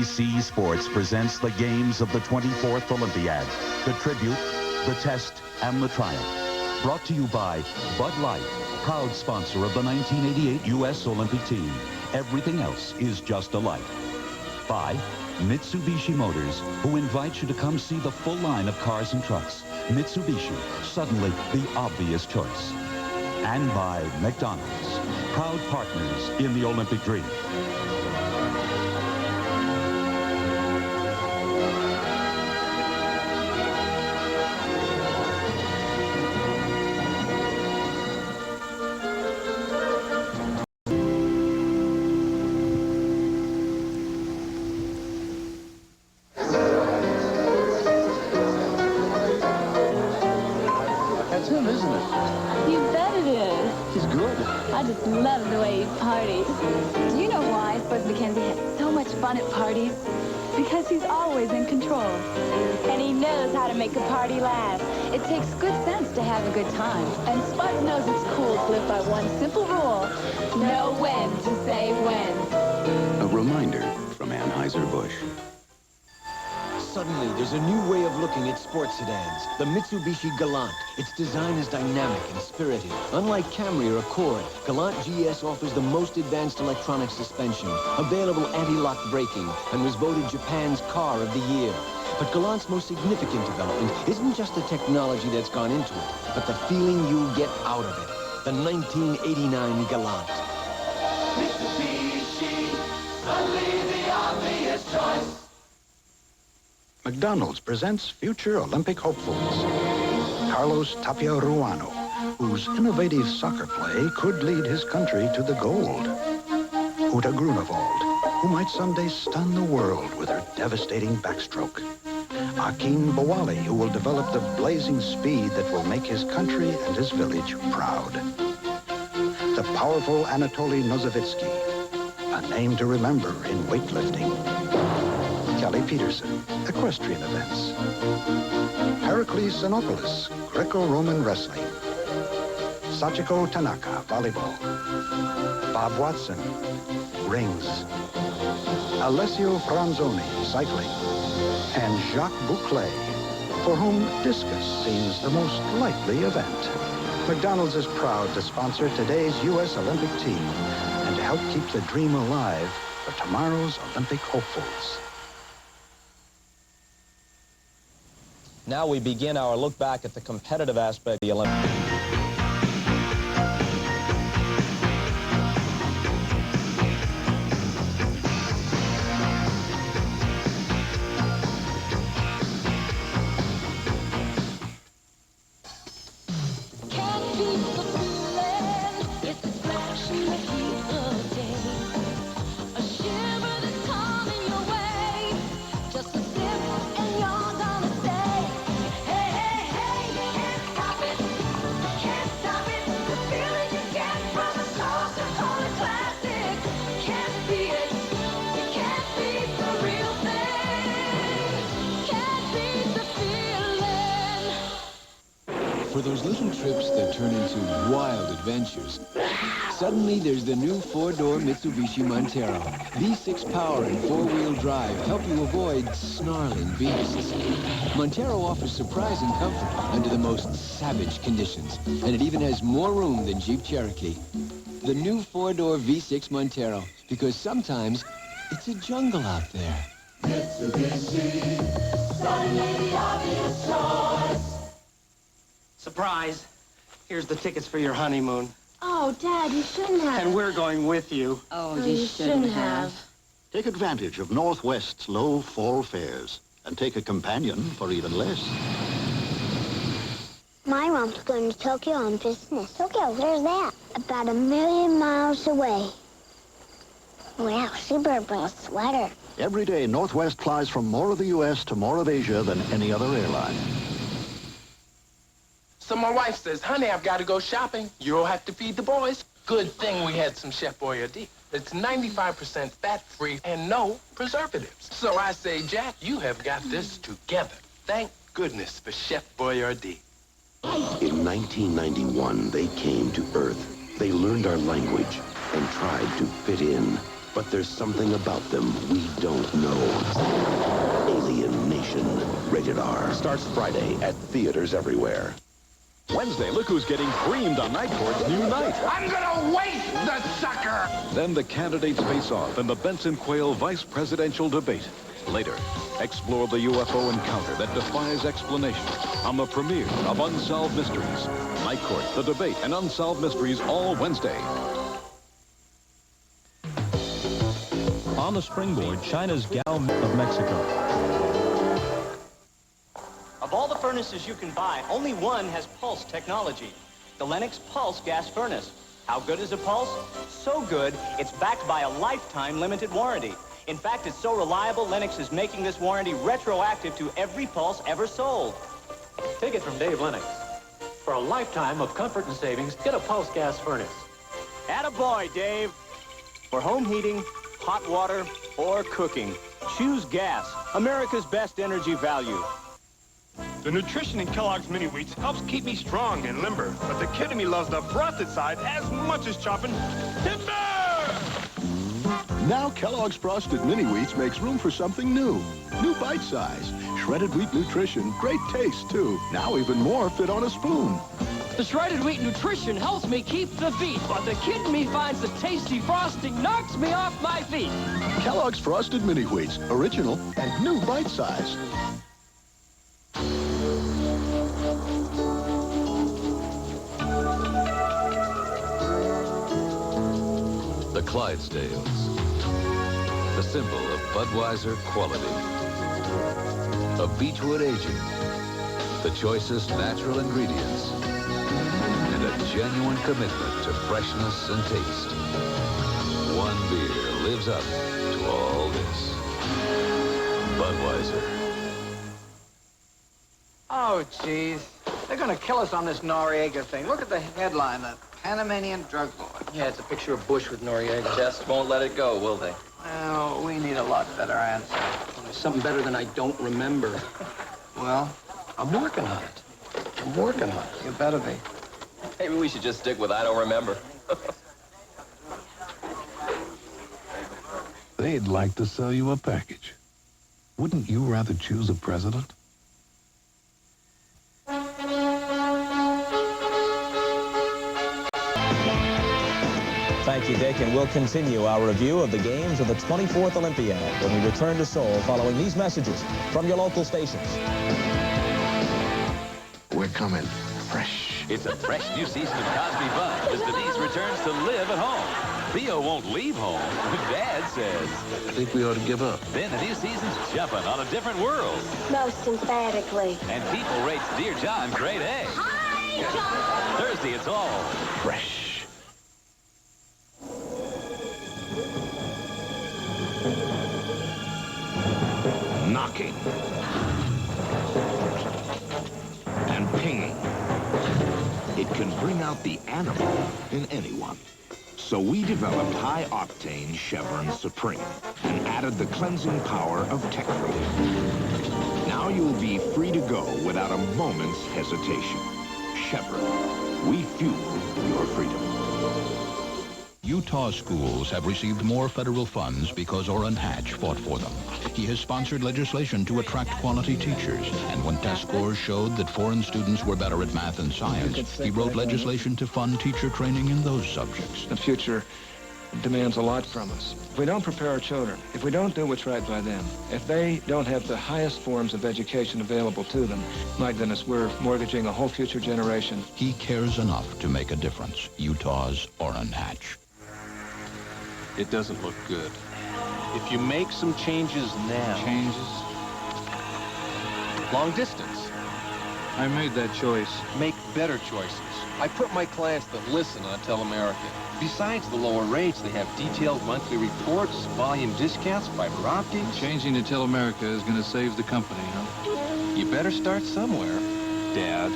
NBC Sports presents the games of the 24th Olympiad, the tribute, the test, and the triumph. Brought to you by Bud Light, proud sponsor of the 1988 U.S. Olympic team. Everything else is just a light. By Mitsubishi Motors, who invites you to come see the full line of cars and trucks. Mitsubishi, suddenly the obvious choice. And by McDonald's, proud partners in the Olympic dream. That's him, isn't it? You bet it is. He's good. I just love the way he parties. Do you know why Spud Mackenzie has so much fun at parties? Because he's always in control. And he knows how to make a party last. It takes good sense to have a good time. And Spud knows it's cool to live by one simple rule. Know when to say when. A reminder from Anheuser-Busch. Suddenly, there's a new way of looking at sports sedans. The Mitsubishi Galant. Its design is dynamic and spirited. Unlike Camry or Accord, Galant GS offers the most advanced electronic suspension, available anti-lock braking, and was voted Japan's Car of the Year. But Galant's most significant development isn't just the technology that's gone into it, but the feeling you get out of it. The 1989 Galant. Mitsubishi, suddenly the obvious choice. McDonald's presents future Olympic hopefuls. Carlos Tapia Ruano, whose innovative soccer play could lead his country to the gold. Uta Grunewald, who might someday stun the world with her devastating backstroke. Akin Bawali, who will develop the blazing speed that will make his country and his village proud. The powerful Anatoly Nozovitzky, a name to remember in weightlifting. Kelly Peterson, equestrian events. Heracles Xenopoulos, Greco-Roman wrestling. Sachiko Tanaka, volleyball. Bob Watson, rings. Alessio Franzoni, cycling. And Jacques Bouclet, for whom discus seems the most likely event. McDonald's is proud to sponsor today's U.S. Olympic team and to help keep the dream alive for tomorrow's Olympic hopefuls. Now we begin our look back at the competitive aspect of the Olympics. For those little trips that turn into wild adventures, suddenly there's the new four-door Mitsubishi Montero. V6 power and four-wheel drive help you avoid snarling beasts. Montero offers surprising comfort under the most savage conditions, and it even has more room than Jeep Cherokee. The new four-door V6 Montero, because sometimes it's a jungle out there. Mitsubishi, suddenly the obvious choice. Surprise. Here's the tickets for your honeymoon. Oh, Dad, you shouldn't have. And we're going with you. Oh, you shouldn't have. Take advantage of Northwest's low fall fares and take a companion for even less. My mom's going to Tokyo on business. Tokyo, where's that? About 1,000,000 miles away. Wow, she better bring a sweater. Every day, Northwest flies from more of the U.S. to more of Asia than any other airline. So my wife says, honey, I've got to go shopping. You'll have to feed the boys. Good thing we had some Chef Boyardee. It's 95% fat-free and no preservatives. So I say, Jack, you have got this together. Thank goodness for Chef Boyardee. In 1991, they came to Earth. They learned our language and tried to fit in. But there's something about them we don't know. Alien Nation. Rated R. Starts Friday at theaters everywhere. Wednesday, look who's getting creamed on Night Court's new night. I'm gonna waste the sucker! Then the candidates face off in the Benson-Quayle vice presidential debate. Later, explore the UFO encounter that defies explanation on the premiere of Unsolved Mysteries. Night Court, the debate, and Unsolved Mysteries all Wednesday. On the springboard, China's Gao of Mexico. Of all the furnaces you can buy, only one has pulse technology. The Lennox Pulse gas furnace. How good is a pulse? So good, it's backed by a lifetime limited warranty. In fact, it's so reliable, Lennox is making this warranty retroactive to every pulse ever sold. Take it from Dave Lennox. For a lifetime of comfort and savings, get a Pulse gas furnace. Attaboy, Dave. For home heating, hot water, or cooking, choose gas, America's best energy value. The nutrition in Kellogg's Mini Wheats helps keep me strong and limber, but the kid in me loves the frosted side as much as chopping timber! Now Kellogg's Frosted Mini Wheats makes room for something new. New bite size. Shredded wheat nutrition. Great taste, too. Now even more fit on a spoon. The shredded wheat nutrition helps me keep the beat, but the kid in me finds the tasty frosting knocks me off my feet. Kellogg's Frosted Mini Wheats. Original and new bite size. The Clydesdales, the symbol of Budweiser quality. A Beechwood aging, the choicest natural ingredients, and a genuine commitment to freshness and taste. One beer lives up to all this. Budweiser. Oh, geez. They're going to kill us on this Noriega thing. Look at the headline, the Panamanian drug lord. Yeah, it's a picture of Bush with Noriega. Just won't let it go, will they? Well, we need a lot better answer. Well, there's something better than I don't remember. Well? I'm working on it. I'm working on it. You better be. Maybe we should just stick with I don't remember. They'd like to sell you a package. Wouldn't you rather choose a president? Thank you, Dick, and we'll continue our review of the games of the 24th Olympiad when we return to Seoul following these messages from your local stations. We're coming fresh. It's a fresh new season of Cosby Fun as Denise returns to live at home. Theo won't leave home. Dad says. I think we ought to give up. Then the new season's jumping on a different world. Most emphatically. And People rates Dear John grade A. Hi, John! Thursday, it's all fresh. Knocking and pinging. It can bring out the animal in anyone. So we developed high-octane Chevron Supreme and added the cleansing power of Tech-Free. Now you'll be free to go without a moment's hesitation. Chevron, we fuel your freedom. Utah schools have received more federal funds because Orrin Hatch fought for them. He has sponsored legislation to attract quality teachers, and when test scores showed that foreign students were better at math and science, he wrote legislation to fund teacher training in those subjects. The future demands a lot from us. If we don't prepare our children, if we don't do what's right by them, if they don't have the highest forms of education available to them, my goodness, we're mortgaging a whole future generation. He cares enough to make a difference. Utah's Orrin Hatch. It doesn't look good. If you make some changes now... Long distance. I made that choice. Make better choices. I put my clients to listen on Telemerica. Besides the lower rates, they have detailed monthly reports, volume discounts, fiber optics. Changing to Telemerica is going to save the company, huh? You better start somewhere, Dad.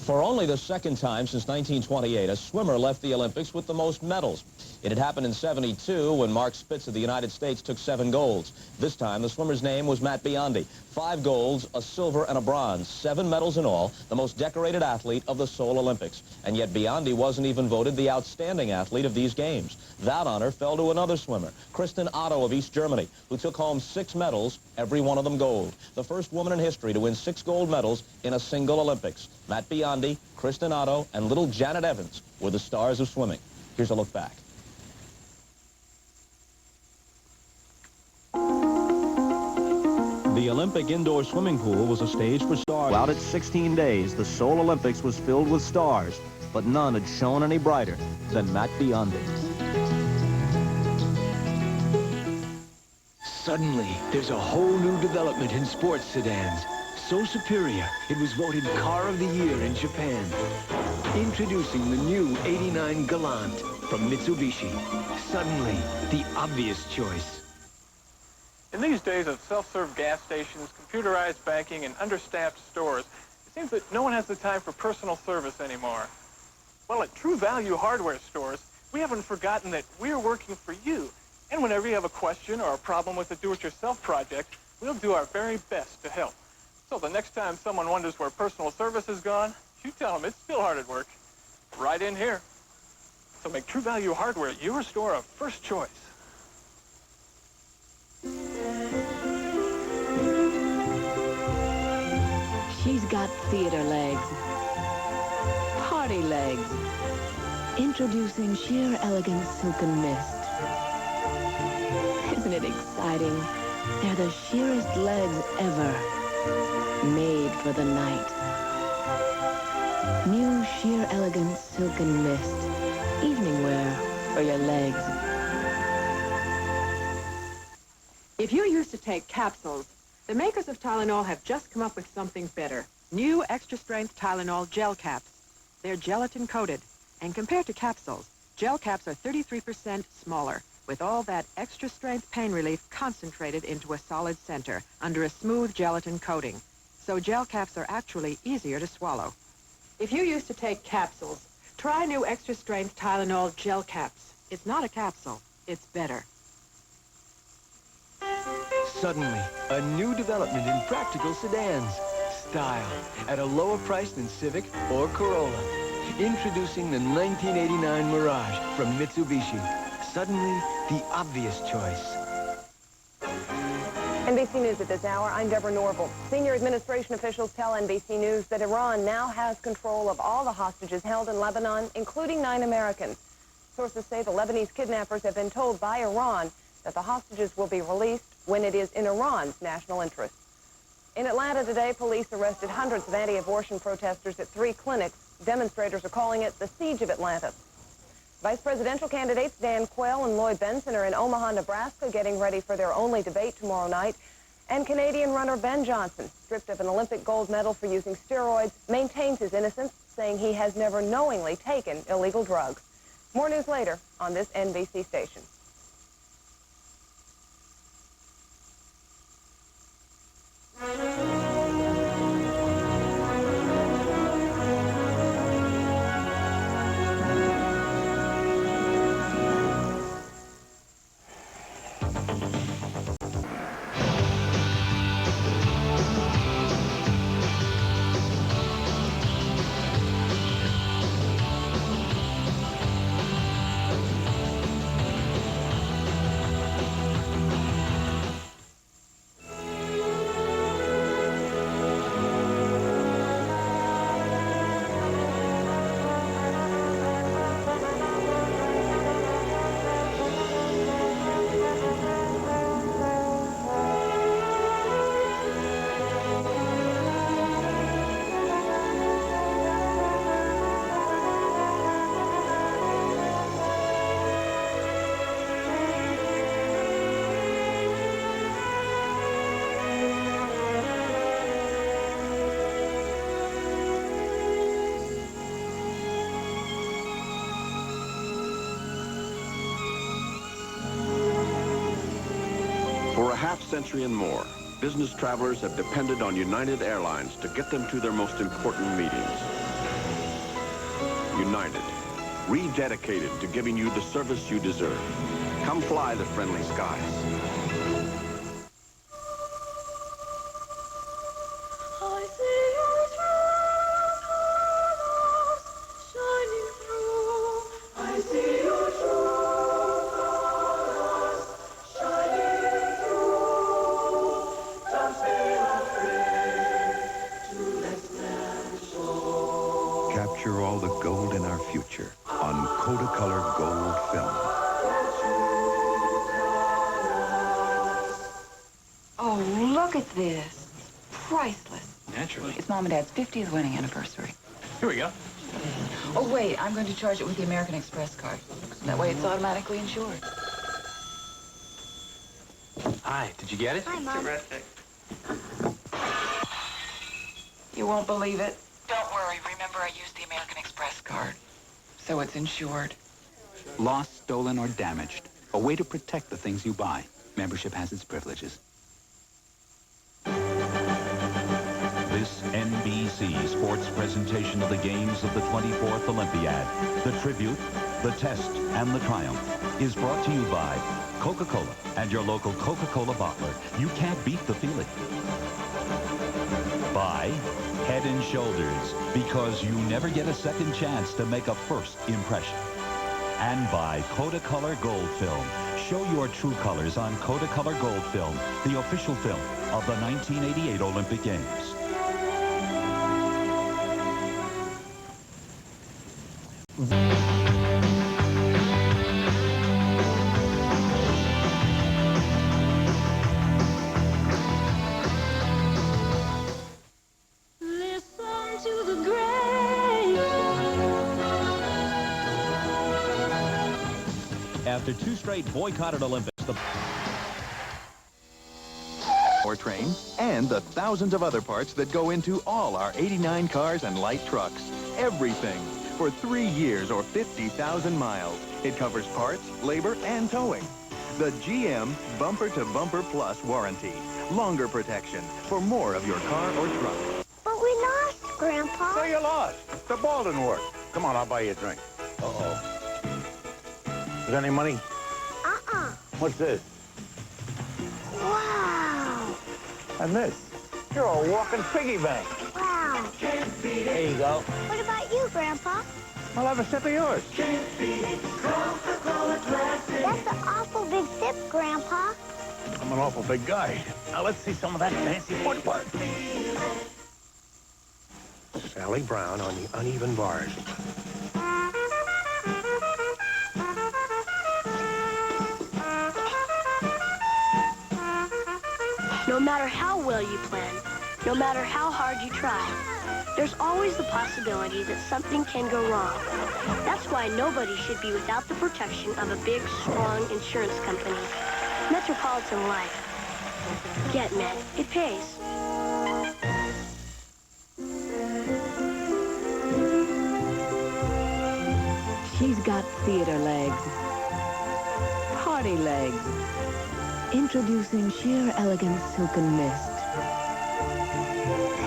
For only the second time since 1928, a swimmer left the Olympics with the most medals. It had happened in '72 when Mark Spitz of the United States took 7 golds. This time, the swimmer's name was Matt Biondi. 5 golds, a silver, and a bronze. 7 medals in all, the most decorated athlete of the Seoul Olympics. And yet Biondi wasn't even voted the outstanding athlete of these games. That honor fell to another swimmer, Kristen Otto of East Germany, who took home 6 medals, every one of them gold. The first woman in history to win 6 gold medals in a single Olympics. Matt Biondi, Kristen Otto, and little Janet Evans were the stars of swimming. Here's a look back. The Olympic indoor swimming pool was a stage for stars. Out at 16 days, the Seoul Olympics was filled with stars, but none had shone any brighter than Matt Biondi. Suddenly, there's a whole new development in sports sedans. So superior, it was voted Car of the Year in Japan. Introducing the new 89 Galant from Mitsubishi. Suddenly, the obvious choice. In these days of self-serve gas stations, computerized banking, and understaffed stores, it seems that no one has the time for personal service anymore. Well, at True Value Hardware stores, we haven't forgotten that we're working for you. And whenever you have a question or a problem with a do-it-yourself project, we'll do our very best to help. So the next time someone wonders where personal service is gone, you tell them it's still hard at work. Right in here. So make True Value Hardware your store of first choice. She's got theater legs, party legs. Introducing Sheer Elegance Silken Mist. Isn't it exciting? They're the sheerest legs ever, made for the night. New Sheer Elegance Silken Mist, evening wear for your legs. If you used to take capsules, the makers of Tylenol have just come up with something better. New extra-strength Tylenol gel caps. They're gelatin-coated, and compared to capsules, gel caps are 33% smaller, with all that extra-strength pain relief concentrated into a solid center under a smooth gelatin coating. So gel caps are actually easier to swallow. If you used to take capsules, try new extra-strength Tylenol gel caps. It's not a capsule, it's better. Suddenly, a new development in practical sedans. Style at a lower price than Civic or Corolla. Introducing the 1989 Mirage from Mitsubishi. Suddenly, the obvious choice. NBC News at this hour, I'm Deborah Norville. Senior administration officials tell NBC News that Iran now has control of all the hostages held in Lebanon, including 9 Americans. Sources say the Lebanese kidnappers have been told by Iran that the hostages will be released when it is in Iran's national interest. In Atlanta today, police arrested hundreds of anti-abortion protesters at 3 clinics. Demonstrators are calling it the Siege of Atlanta. Vice presidential candidates Dan Quayle and Lloyd Benson are in Omaha, Nebraska, getting ready for their only debate tomorrow night. And Canadian runner Ben Johnson, stripped of an Olympic gold medal for using steroids, maintains his innocence, saying he has never knowingly taken illegal drugs. More news later on this NBC station. For a half-century and more, business travelers have depended on United Airlines to get them to their most important meetings. united, rededicated to giving you the service you deserve. Come fly the friendly skies. Capture all the gold in our future on Kodacolor Gold Film. Oh, look at this. Priceless. Naturally. It's Mom and Dad's 50th wedding anniversary. Here we go. Oh, wait, I'm going to charge it with the American Express card. That way it's automatically insured. Hi, did you get it? Hi, Mom. Terrific. You won't believe it. Don't worry. Remember, I used the American Express card. So it's insured. Lost, stolen, or damaged. A way to protect the things you buy. Membership has its privileges. This NBC sports presentation of the games of the 24th Olympiad, the tribute, the test, and the triumph is brought to you by Coca-Cola and your local Coca-Cola bottler. You can't beat the feeling. By Head & Shoulders, because you never get a second chance to make a first impression. And by Kodacolor Gold Film. Show your true colors on Kodacolor Gold Film, the official film of the 1988 Olympic Games. After two straight boycotted Olympics, the train, and the thousands of other parts that go into all our 89 cars and light trucks. Everything. For 3 years or 50,000 miles. It covers parts, labor, and towing. The GM Bumper to Bumper Plus warranty. Longer protection for more of your car or truck. But we lost, Grandpa. So you lost. The ball didn't work. Come on, I'll buy you a drink. Uh-oh. You got any money? Uh-uh. What's this? Wow. And this? You're a walking piggy bank. Wow. There you go. What about you, Grandpa? I'll have a sip of yours. That's an awful big sip, Grandpa. I'm an awful big guy. Now let's see some of that fancy footwork. Sally Brown on the uneven bars. No matter how well you plan, no matter how hard you try, there's always the possibility that something can go wrong. That's why nobody should be without the protection of a big, strong insurance company. Metropolitan Life. Get Met. It pays. She's got theater legs, party legs. Introducing sheer elegance silken mist.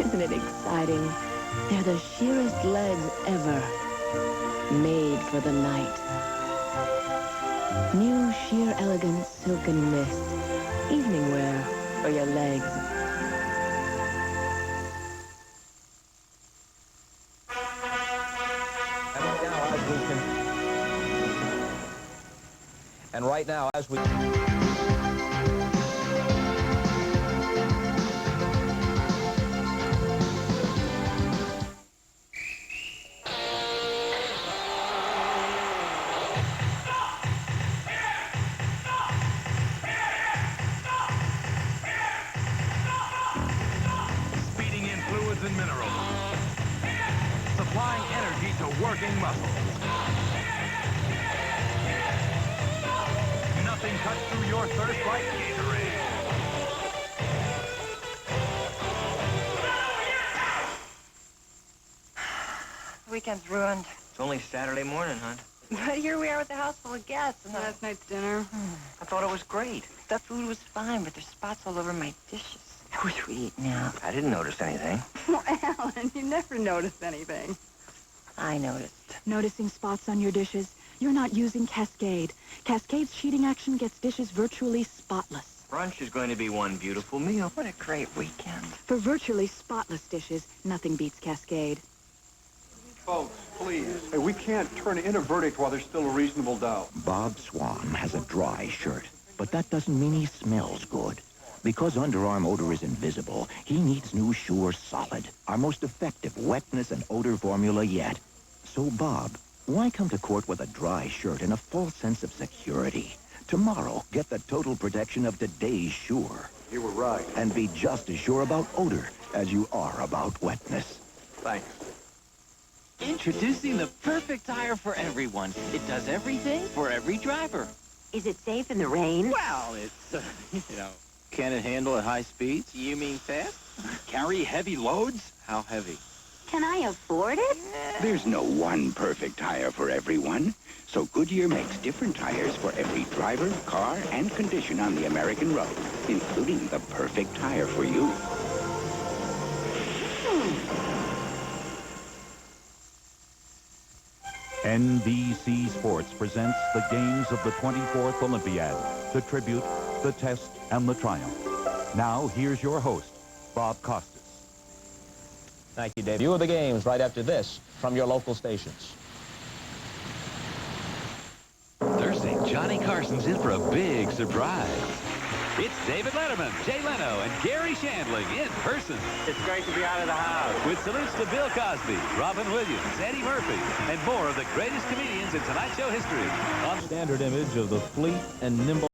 Isn't it exciting? They're the sheerest legs ever, made for the night. New sheer elegance silken mist, evening wear for your legs. And right now, as we... Feeding in fluids and minerals. Supplying energy to working muscles. Nothing cuts through your thirst like Gatorade. The weekend's ruined. It's only Saturday morning, hon. But here we are with a house full of guests and Last night's dinner. I thought it was great. The food was fine, but there's spots all over my dishes. I wish we'd eaten out. I didn't notice anything. Well, Alan, you never notice anything. I noticed. Noticing spots on your dishes? You're not using Cascade. Cascade's sheeting action gets dishes virtually spotless. Brunch is going to be one beautiful meal. What a great weekend. For virtually spotless dishes, nothing beats Cascade. Folks, please. Hey, we can't turn in a verdict while there's still a reasonable doubt. Bob Swan has a dry shirt, but that doesn't mean he smells good. Because underarm odor is invisible, he needs new Sure Solid, our most effective wetness and odor formula yet. So, Bob, why come to court with a dry shirt and a false sense of security? Tomorrow, get the total protection of today's Sure. You were right. And be just as sure about odor as you are about wetness. Thanks. Introducing the perfect tire for everyone. It does everything for every driver. Is it safe in the rain? Well, it's, can it handle at high speeds? You mean fast? Carry heavy loads? How heavy? Can I afford it? There's no one perfect tire for everyone. So Goodyear makes different tires for every driver, car, and condition on the American road, including the perfect tire for you. NBC Sports presents the games of the 24th Olympiad, the tribute, the test, and the triumph. Now, here's your host, Bob Costas. Thank you, Dave. View of the games right after this from your local stations. Thursday, Johnny Carson's in for a big surprise. It's David Letterman, Jay Leno, and Gary Shandling in person. It's great to be out of the house. With salutes to Bill Cosby, Robin Williams, Eddie Murphy, and more of the greatest comedians in Tonight Show history. On standard image of the fleet and nimble